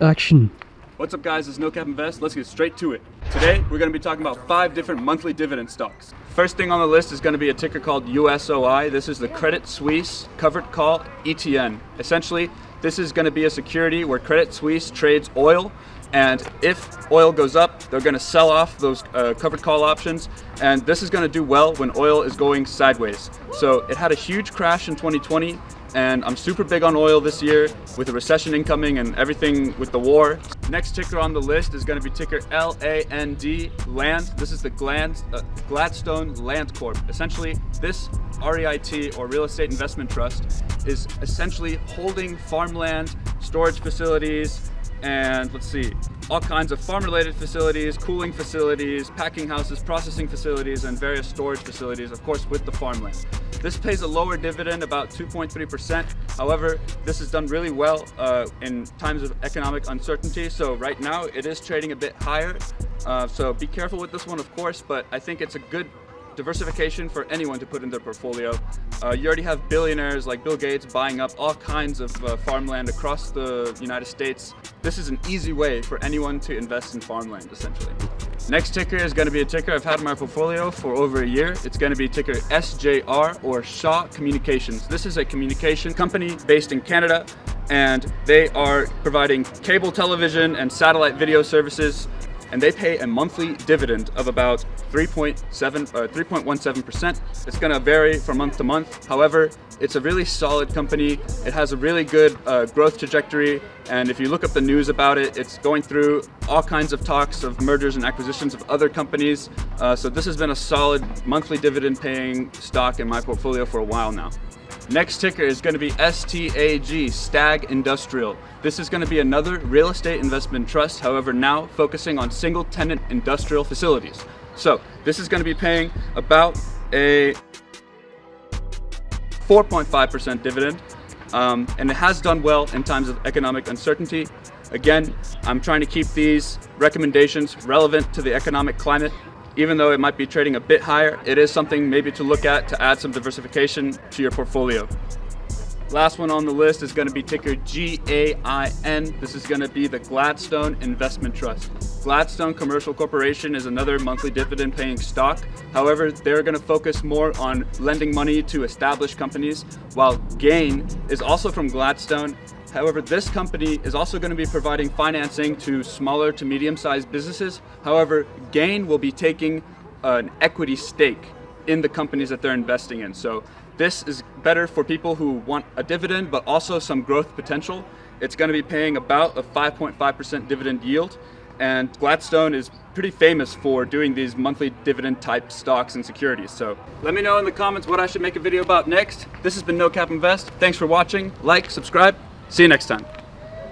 Action. What's up guys, it's No Cap Invest. Let's get straight to it. Today, we're going to be talking about 5 different monthly dividend stocks. First thing on the list is going to be a ticker called USOI. This is the Credit Suisse Covered Call ETN. Essentially, this is going to be a security where Credit Suisse trades oil, and if oil goes up, they're going to sell off those covered call options, and this is going to do well when oil is going sideways. So it had a huge crash in 2020, and I'm super big on oil this year with the recession incoming and everything with the war. Next ticker on the list is going to be ticker LAND, Land. This is the Gladstone Land Corp. Essentially, this REIT, or Real Estate Investment Trust, is essentially holding farmland, storage facilities, and all kinds of farm-related facilities, cooling facilities, packing houses, processing facilities, and various storage facilities, of course, with the farmland. This pays a lower dividend, about 2.3%. However, this has done really well in times of economic uncertainty. So right now it is trading a bit higher. So be careful with this one, of course, but I think it's a good diversification for anyone to put in their portfolio. You already have billionaires like Bill Gates buying up all kinds of farmland across the United States. This is an easy way for anyone to invest in farmland, essentially. Next ticker is going to be a ticker I've had in my portfolio for over a year. It's going to be ticker SJR, or Shaw Communications. This is a communication company based in Canada, and they are providing cable television and satellite video services, and they pay a monthly dividend of about 3.17%. It's going to vary from month to month. However, it's a really solid company. It has a really good growth trajectory, and if you look up the news about it, it's going through all kinds of talks of mergers and acquisitions of other companies. So this has been a solid monthly dividend paying stock in my portfolio for a while now. Next ticker is going to be STAG, Stag Industrial. This is going to be another real estate investment trust, however now focusing on single tenant industrial facilities. So this is going to be paying about a 4.5% dividend, and it has done well in times of economic uncertainty. Again, I'm trying to keep these recommendations relevant to the economic climate. Even though it might be trading a bit higher, it is something maybe to look at to add some diversification to your portfolio. Last one on the list is going to be ticker GAIN. This is going to be the Gladstone Investment Trust. Gladstone Commercial Corporation is another monthly dividend paying stock. However, they're going to focus more on lending money to established companies, while GAIN is also from Gladstone. However, this company is also going to be providing financing to smaller to medium-sized businesses. However, GAIN will be taking an equity stake in the companies that they're investing in. So this is better for people who want a dividend, but also some growth potential. It's going to be paying about a 5.5% dividend yield. And Gladstone is pretty famous for doing these monthly dividend type stocks and securities. So let me know in the comments what I should make a video about next. This has been No Cap Invest. Thanks for watching. Like, subscribe. See you next time.